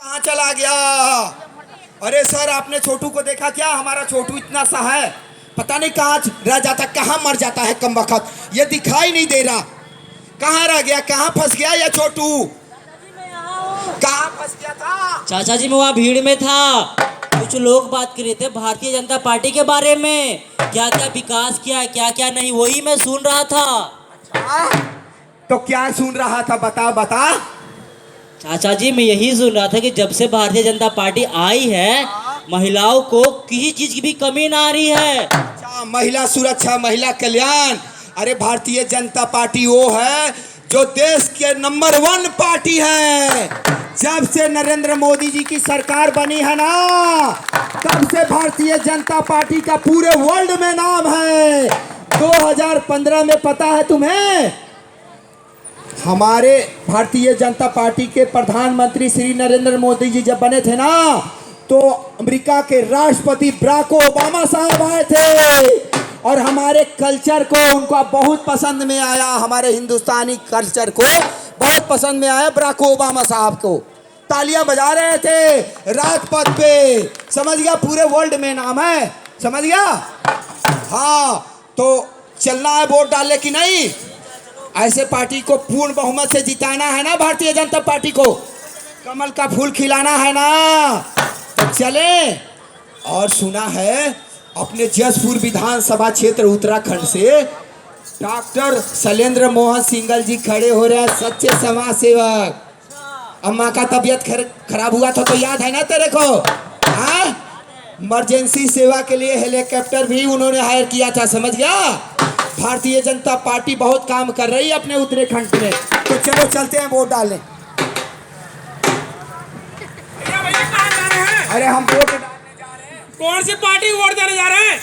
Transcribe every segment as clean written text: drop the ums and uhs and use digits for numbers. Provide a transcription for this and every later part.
कहाँ चला गया? अरे सर, आपने छोटू को देखा क्या? हमारा छोटू इतना सा है, पता नहीं कहाँ रह जाता, कहाँ मर जाता है कम वक्त। ये दिखाई नहीं दे रहा। कहाँ रह गया? कहाँ फंस गया ये छोटू? कहाँ फंस गया था? चाचा जी मैं वहाँ भीड़ में था। कुछ लोग बात कर रहे थे भारतीय जनता पार्टी के बारे में, क्या क्या विकास किया है, क्या क्या नहीं, वही मैं सुन रहा था। अच्छा, तो क्या सुन रहा था? बता बता। चाचा जी मैं यही सुन रहा था कि जब से भारतीय जनता पार्टी आई है, महिलाओं को किसी चीज की भी कमी ना आ रही है। अच्छा, महिला सुरक्षा, महिला कल्याण। अरे भारतीय जनता पार्टी वो है जो देश के नंबर 1 पार्टी है। जब से नरेंद्र मोदी जी की सरकार बनी है ना, तब से भारतीय जनता पार्टी का पूरे वर्ल्ड में नाम है। 2015 में पता है तुम्हें, हमारे भारतीय जनता पार्टी के प्रधानमंत्री श्री नरेंद्र मोदी जी जब बने थे ना, तो अमेरिका के राष्ट्रपति बराक ओबामा साहब आए थे और हमारे कल्चर को उनका बहुत पसंद में आया। हमारे हिंदुस्तानी कल्चर को बहुत पसंद में आया बराक ओबामा साहब को। तालियां बजा रहे थे राजपथ पे। समझ गया? पूरे वर्ल्ड में नाम है। समझ गया? हाँ, तो चलना है वोट डालने की नहीं? ऐसे पार्टी को पूर्ण बहुमत से जिताना है ना, भारतीय जनता पार्टी को कमल का फूल खिलाना है ना, तो चले। और सुना है अपने जसपुर विधानसभा क्षेत्र उत्तराखंड से डॉक्टर शैलेंद्र मोहन सिंगल जी खड़े हो रहे हैं, सच्चे समाज सेवक। अम्मा का तबीयत खराब हुआ था तो याद है ना तेरे को? हाँ, इमरजेंसी सेवा के लिए हेलीकॉप्टर भी उन्होंने हायर किया था। समझ गया? भारतीय जनता पार्टी बहुत काम कर रही है अपने उत्तराखंड में। तो चलो चलते हैं वोट डालने। अरे हम वोट डालने जा रहे हैं। कौन सी पार्टी वोट देने जा रहे हैं?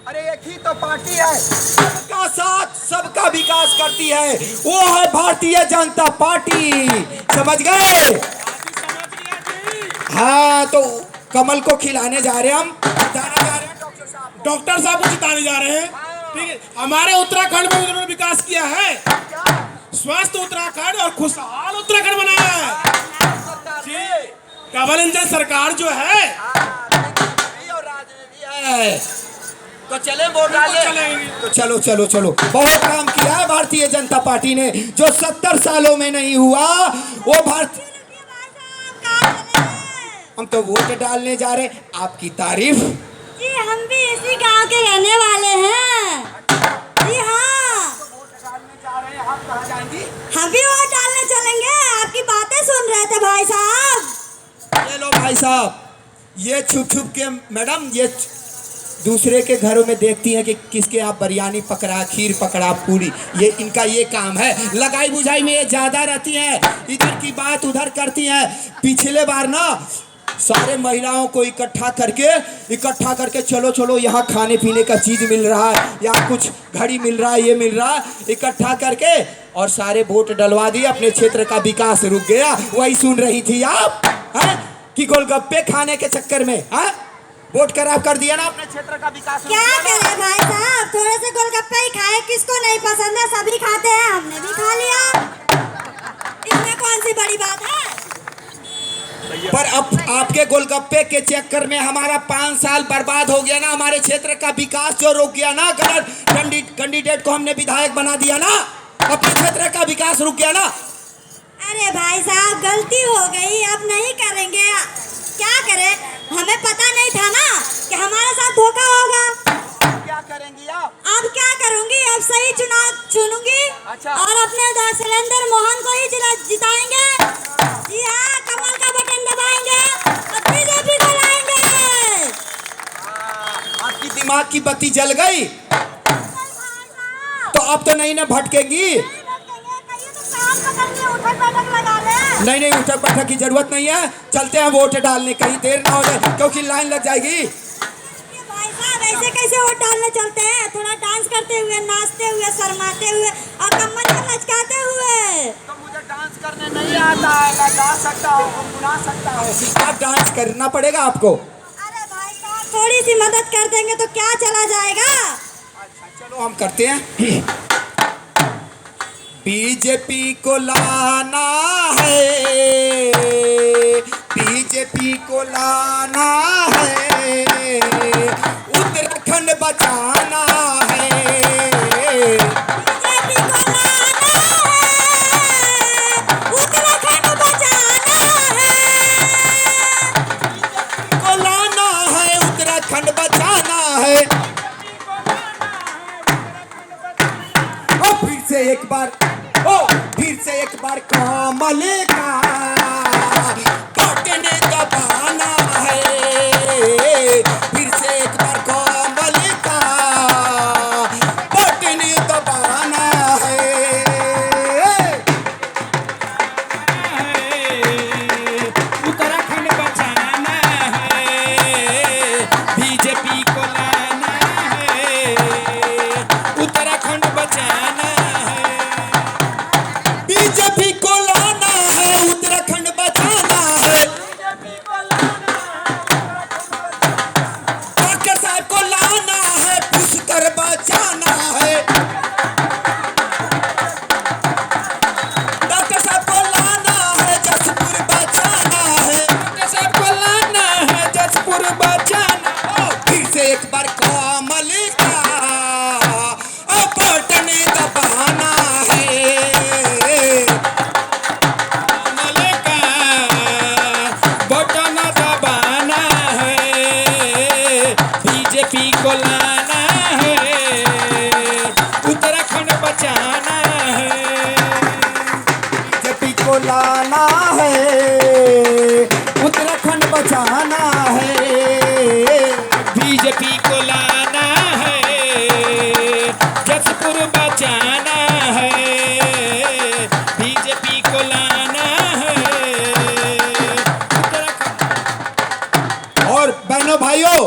अरे एक ही तो पार्टी है, सबका साथ सबका विकास करती है, वो है भारतीय जनता पार्टी। समझ गए? हाँ, तो कमल को खिलाने जा रहे हैं हम, जिताने जा रहे हैं डॉक्टर साहब को जिताने जा रहे हैं। ठीक है, हमारे उत्तराखंड में उन्होंने विकास किया है, स्वस्थ उत्तराखंड और खुशहाल उत्तराखंड बनाया है जी। डबल इंजन सरकार जो है, तो चले वोट डालें। तो चलो चलो चलो, बहुत काम किया है भारतीय जनता पार्टी ने, जो 70 सालों में नहीं हुआ वो भारतीय। हम तो वोट डालने जा रहे हैं। आपकी तारीफ जी, हम भी इसी गांव के रहने वाले हैं जी। हाँ, वोट डालने जा रहे हैं। आप कहाँ जाएंगी? हम भी वोट डालने चलेंगे। आपकी बातें सुन रहे थे भाई साहब। ये लो भाई साहब, ये छुप छुप के मैडम ये दूसरे के घरों में देखती हैं कि किसके आप बिरयानी पकड़ा, खीर पकड़ा, पूरी, ये इनका ये काम है। लगाई बुझाई में ये ज़्यादा रहती हैं, इधर की बात उधर करती हैं। पिछले बार ना सारे महिलाओं को इकट्ठा करके चलो चलो यहाँ खाने पीने का चीज़ मिल रहा है, यहाँ कुछ घड़ी मिल रहा है, ये मिल रहा है, इकट्ठा करके और सारे वोट डलवा दिए। अपने क्षेत्र का विकास रुक गया। वही सुन रही थी आप, हैं, कि गोलगप्पे खाने के चक्कर में वोट खराब कर दिया ना अपने क्षेत्र का विकास। क्या करें भाई साहब, थोड़े से गोलगप्पे ही खाए, किसको नहीं पसंद है, सभी खाते हैं, हमने भी खा लिया। इसमें कौन सी बड़ी बात है? पर अब आपके गोलगप्पे के चक्कर में हमारा 5 साल बर्बाद हो गया ना। हमारे क्षेत्र का विकास जो रुक गया ना, गलत कैंडिडेट को हमने विधायक बना दिया ना, अपने क्षेत्र का विकास रुक गया ना। अरे भाई साहब, गलती हो गई, अब नहीं करेंगे। क्या करें, हमें पता नहीं था ना कि हमारे साथ धोखा होगा। क्या करेंगी आप? अब क्या करूंगी, अब सही चुनाव चुनूंगी। अच्छा। और अपने शैलेंद्र मोहन को ही जिताएंगे। जी हाँ, कमल का बटन दबाएंगे और बीजेपी को लाएंगे। आपकी दिमाग की बत्ती जल गई तो अब तो नहीं ना भटकेगी। नहीं नहीं, उठक बैठक की जरूरत नहीं है। चलते हैं वोट डालने, कहीं देर ना हो जाए क्योंकि लाइन लग जाएगी। भाई साहब, ऐसे कैसे वोट डालने चलते हैं? थोड़ा डांस करते हुए, नाचते हुए, शर्माते हुए और कमर को लचकाते हुए। तो मुझे डांस करने नहीं आता है, मैं गा सकता हूँ, गुनगुना सकता हूँ। आप डांस करना पड़ेगा आपको। अरे भाई साहब, थोड़ी सी मदद कर देंगे तो क्या चला जाएगा। अच्छा चलो हम करते हैं। बीजेपी को लाना है, बीजेपी को लाना है, उत्तराखंड बचाना है। बीजेपी को लाना है, उत्तराखंड बचाना है। को लाना है, उत्तराखंड बचाना है। ओ फिर से एक बार, ओ फिर से एक बार कमल का बटन दबाना है। फिर से एक बार कमल का बटन दबाना है। उत्तराखंड बचाना है, बीजेपी को लाना है, उत्तराखंड बचाना है। बीजेपी को लाना है, उत्तराखंड बचाना है। डॉक्टर साहब को लाना है, पुष्कर बचाना है। डॉक्टर साहब को लाना है, जसपुर बचाना है। डॉक्टर साहब को लाना है, जसपुर बचाना। फिर से एक बार कमल का बटन दबाना है। कमल का बटन दबाना है, बीजेपी को लाना है, उत्तराखंड बचाना है। बीजेपी को लाना है, उत्तराखंड बचाना है। बीजेपी को लाना है, जसपुर बचाना है, बीजेपी को लाना है, उत्तराखंड। और बहनों भाइयों,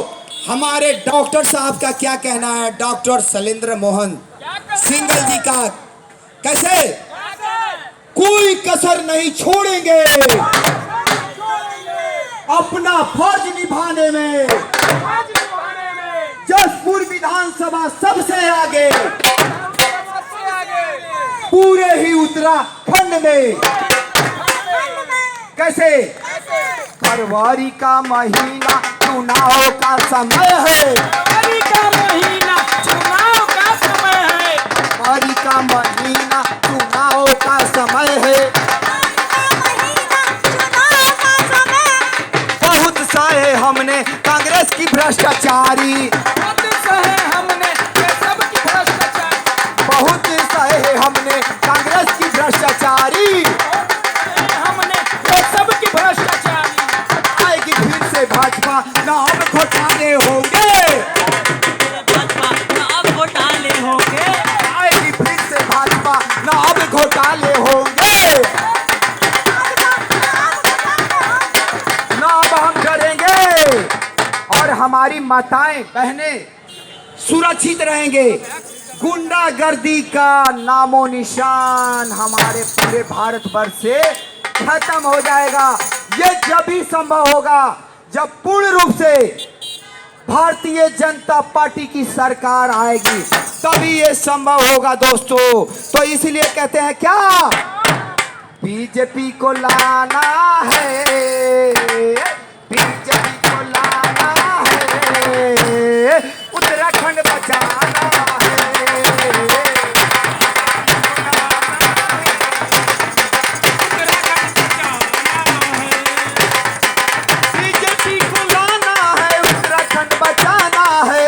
हमारे डॉक्टर साहब का क्या कहना है? डॉक्टर शैलेंद्र मोहन सिंघल जी का कैसे कोई कसर नहीं छोड़ेंगे अपना फर्ज निभाने में। जसपुर विधानसभा सबसे आगे, पूरे ही उत्तराखंड में। कैसे? फरवरी का महीना चुनाव का समय है। फरवरी का महीना चुनाव का समय है। फरवरी का महीना चुनाव का समय है। बहुत सहे हमने कांग्रेस की भ्रष्टाचारी, बहुत सहे हमने ये सब की भ्रष्टाचार। बहुत सहे हमने कांग्रेस की भ्रष्टाचारी। हमने ये सब की भ्रष्टाचारी। आएगी फिर से भाजपा, नाम घोटाले होंगे। भाजपा नाम घोटाले होंगे। आएगी फिर से भाजपा, नाम घोटाले होंगे। नाम हम करेंगे और हमारी माताएं बहनें सुरक्षित रहेंगे। गुंडागर्दी का नामो निशान हमारे पूरे भारतवर्ष से खत्म हो जाएगा। ये जब भी संभव होगा जब पूर्ण रूप से भारतीय जनता पार्टी की सरकार आएगी, तभी ये संभव होगा दोस्तों। तो इसलिए कहते हैं क्या, बीजेपी को लाना है, बीजेपी को लाना है, उत्तराखंड बचाना है। बीजेपी को लाना है, उत्तराखंड बचाना है।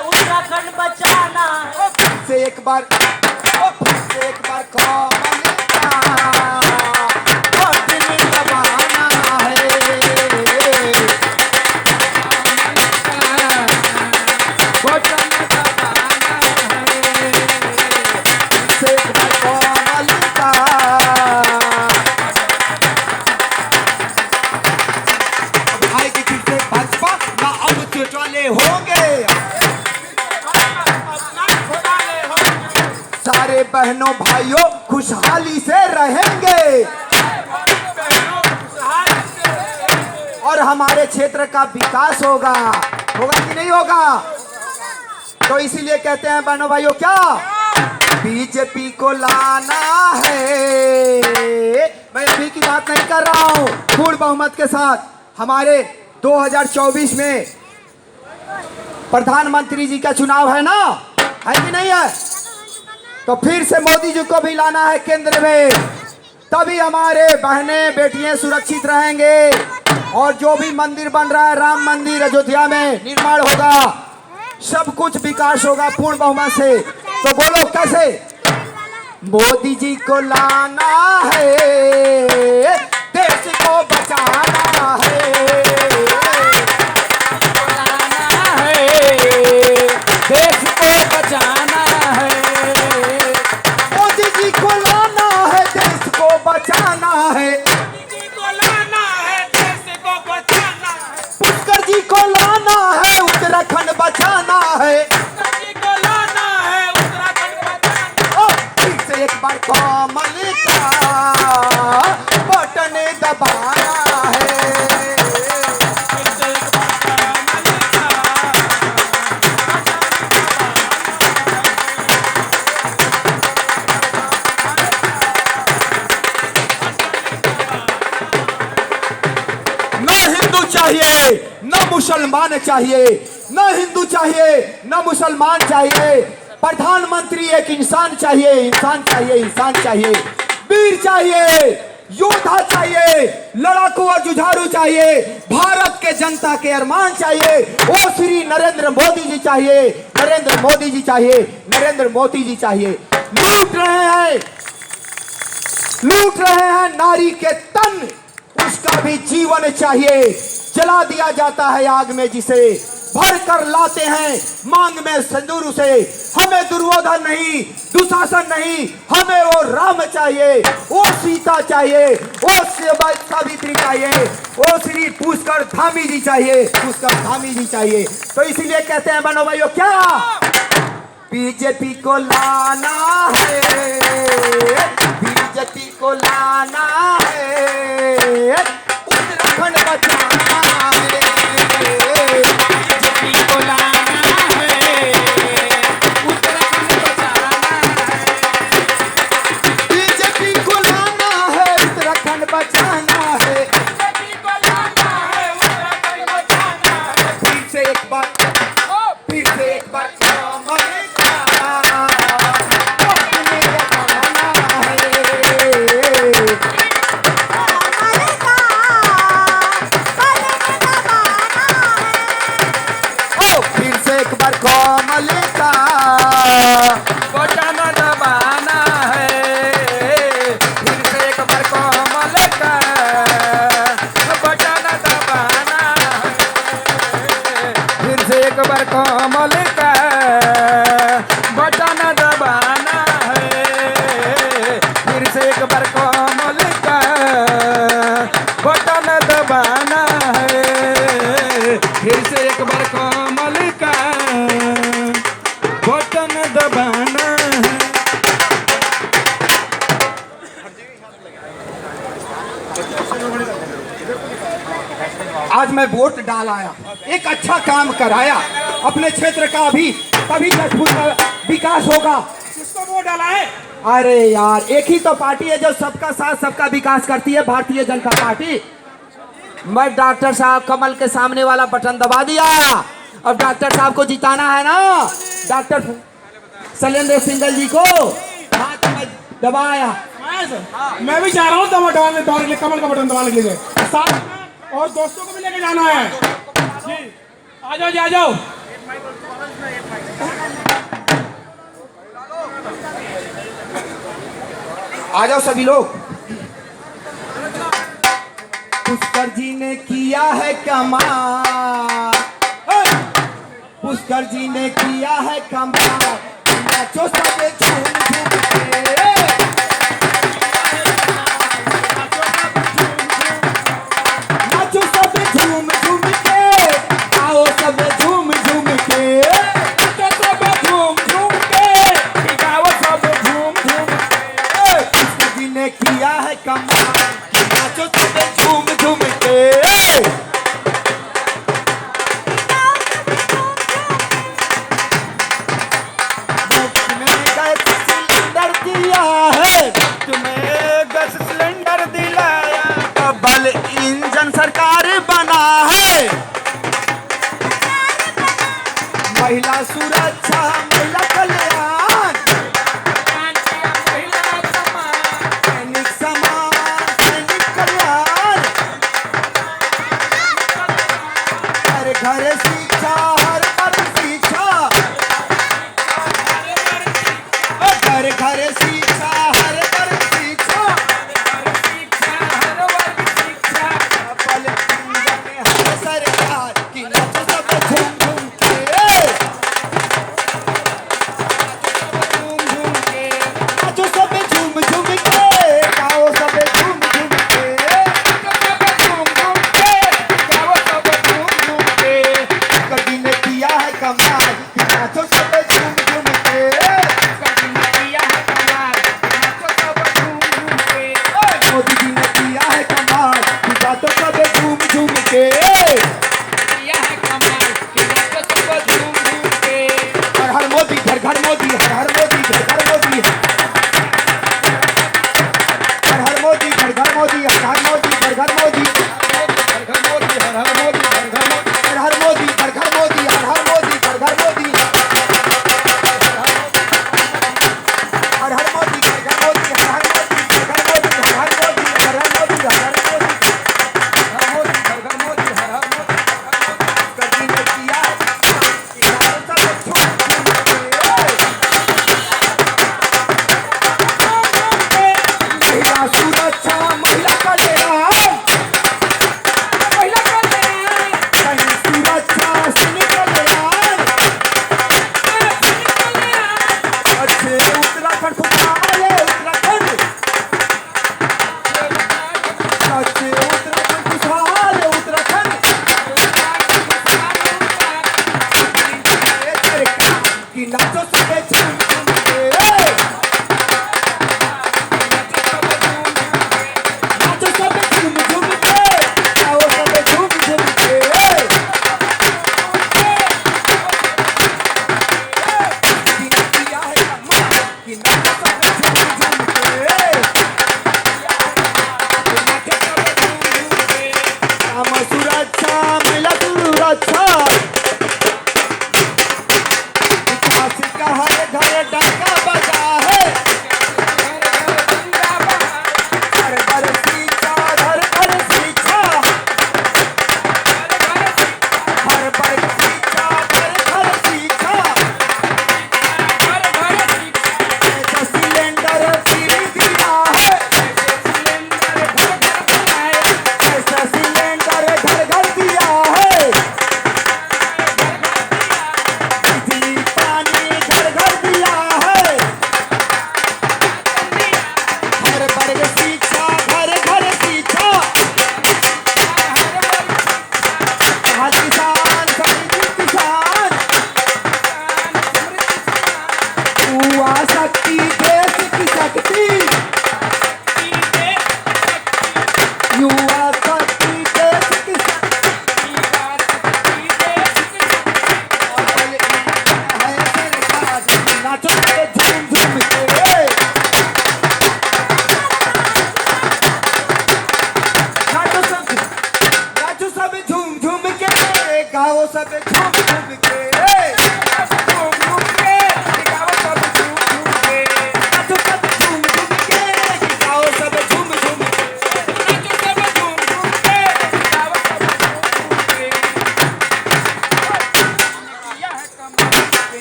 उत्तराखंड बचाना है। फिर से एक बार, फिर से एक बार कमल का बटन दबाना है। बटन दबाना है। फिर से एक बार कमल का। आएगी फिर से भाजपा, ना अब चौटाले होंगे। सारे बहनों भाइयों खुशहाली से रहेंगे और हमारे क्षेत्र का विकास होगा। होगा कि नहीं होगा? तो इसीलिए कहते हैं बहनों भाइयों, क्या बीजेपी को लाना है, मैं अभी की बात नहीं कर रहा हूँ। पूर्ण बहुमत के साथ हमारे 2024 में प्रधानमंत्री जी का चुनाव है ना, है कि नहीं है? तो फिर से मोदी जी को भी लाना है केंद्र में, तभी हमारे बहनें बेटियां सुरक्षित रहेंगे। और जो भी मंदिर बन रहा है, राम मंदिर अयोध्या में निर्माण होगा, सब कुछ विकास होगा पूर्ण बहुमत से। तो बोलो कैसे? मोदी जी को लाना है, देश को बचाना है, देश को बचाना है। मोदी जी को लाना है, देश को बचाना है, पुष्कर जी को लाना है, उत्तराखंड बचाना है। फिर से एक बार कमल का बटन दबाना है। चाहिए न मुसलमान चाहिए, न हिंदू चाहिए न मुसलमान चाहिए। प्रधानमंत्री एक इंसान चाहिए, इंसान चाहिए, इंसान चाहिए, वीर चाहिए, योद्धा चाहिए, लड़ाकू और जुझारू चाहिए, भारत के जनता के अरमान चाहिए। वो श्री नरेंद्र मोदी जी चाहिए, नरेंद्र मोदी जी चाहिए, नरेंद्र मोदी जी चाहिए। लूट रहे हैं नारी के तन, उसका भी जीवन चाहिए। जला दिया जाता है आग में जिसे, भर कर लाते हैं मांग में सिंदूर से। हमें दुर्योधन नहीं, दुशासन नहीं, हमें वो राम चाहिए, वो सीता चाहिए, वो सावित्री चाहिए, वो श्री पुष्कर धामी जी चाहिए, पुष्कर धामी जी चाहिए। तो इसीलिए कहते हैं बनो भाइयों, क्या बीजेपी को लाना है, बीजेपी को लाना है, उत्तराखंड बचाना है, बीजेपी को लाना है, उत्तराखंड बचाना है, बीजेपी को लाना है, उत्तराखंड बचाना है, बीजेपी को लाना है, उत्तराखंड बचाना है। फिर से एक बार कमल का बटन दबाना है। फिर से एक बार कमल का बटन दबाना है। फिर से एक बार कमल का बटन दबाना है। फिर से एक बार कमल का बटन दबाना है। फिर से एक बार कमल का बटन दबाना है। आज मैं वोट डाल आया, एक अच्छा काम कराया अपने क्षेत्र का, भी तभी 10 फुट का विकास होगा। किसको वोट डाला है? अरे यार, एक ही तो पार्टी है जो सबका साथ सबका विकास करती है, भारतीय जनता पार्टी। मैं डॉक्टर साहब कमल के सामने वाला बटन दबा दिया। अब डॉक्टर साहब को जिताना है ना, डॉक्टर शैलेंद्र सिंगल जी को हाथ में दबाया। मैं भी चाह रहा हूँ कमल का बटन दबाने के लिए, साथ में और दोस्तों को भी लेके जाना है जी। आ जाओ जी, आ जाओ। आ जाओ सभी लोग। पुष्कर जी ने किया है कमाल, पुष्कर जी ने किया है कमाल, नाचो सब झूम झूम के, नाचो सब झूम झूम के, आओ सब झूम झूम के, नाचो सब झूम झूम के, गाओ सब झूम झूम के। पुष्कर जी ने किया है कमाल, नाचो सब झूम झूम के। दिया है डबल इंजन सरकार बना है, महिला सुरक्षा महिला कल्याण, सैनिक सम्मान सैनिक कल्याण, हर घर शिक्षा हर वर्ग शिक्षा, घर घर शिक्षा हर वर्ग शिक्षा, डबल इंजन है सरकार की नाचो सब झूम झूम के, नाचो सब झूम झूम के, गाओ सब झूम झूम के, कभी ने किया है कमाल कि नाचो सब झूम झूम के, मोदी जी ने किया है कमाल कि नाचो सब झूम झूम के, हर हर मोदी घर घर मोदी, हर हर मोदी घर घर मोदी, हर हर मोदी घर घर मोदी, हर हर मोदी घर घर मोदी, हर हर मोदी घर घर मोदी, हर हर मोदी घर घर मोदी, हर हर मोदी घर घर मोदी, हर हर मोदी घर घर मोदी, हर हर मोदी घर घर मोदी, हर हर मोदी घर घर मोदी, हर हर मोदी कभी ने किया कि नाचो सब झूम झूम के, महिला सुरक्षा महिला कल्याण, सैनिक सुरक्षा सैनिक कल्याण, अच्छे उत्तराखंड खुशहाल उत्तराखंड, अच्छे उत्तराखंड खुशहाल उत्तराखंड, कि नाचो सब झूम झूम के, नाचो सब झूम झूम के, गाओ सब झूम झूम के, कि किया है कमाल कि नाचो सब झूम झूम के, ग्राम सुरक्षा महिला सुरक्षा, विकास का हर घर डंका बजा है, हर घर शिक्षा हर घर शिक्षा, हर वर्ग शिक्षा हर घर शिक्षा, ऐसा सिलेंडर फ्री दिया है, ऐसा सिलेंडर घर घर दिया है, बिजली पानी घर घर दिया है, हर वर्ग शिक्षा घर घर शिक्षा, हर किसान समृद्ध किसान, युवा शक्ति देश की शक्ति, युवा शक्ति देश की शक्ति, डबल इंजन है सरकार की नाचो सब झूम झूम के, नाचो सब झूम झूम के, गाओ सब झूम झूम के, नाचो सब झूम झूम के, गाओ सब झूम झूम के,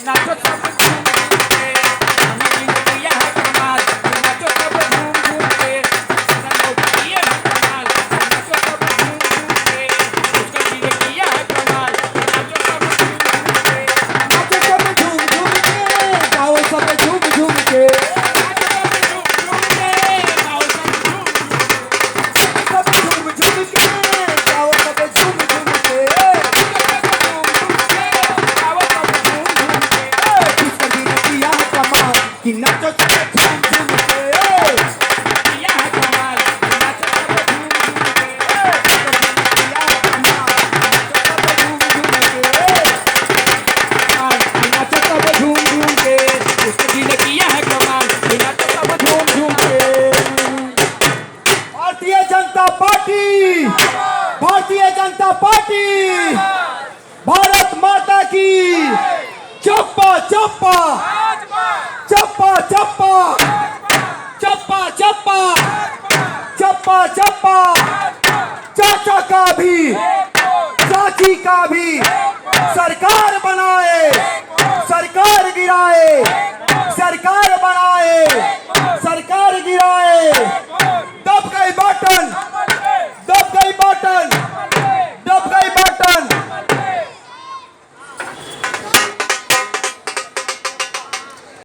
नाचो सब झूम झूम के, हमने भी किया है कमाल, नाचो सब झूम झूम के, किया है कमाल, नाचो सब झूम झूम के, उसका भी किया है कमाल, नाचो सब जनता पार्टी, भारत माता की चप्पा चप्पा चप्पा चप्पा चप्पा चप्पा चप्पा चप्पा, चाचा का भी चाची का भी सरकार बनाए, सरकार गिराए, सरकार बनाए, सरकार गिराए।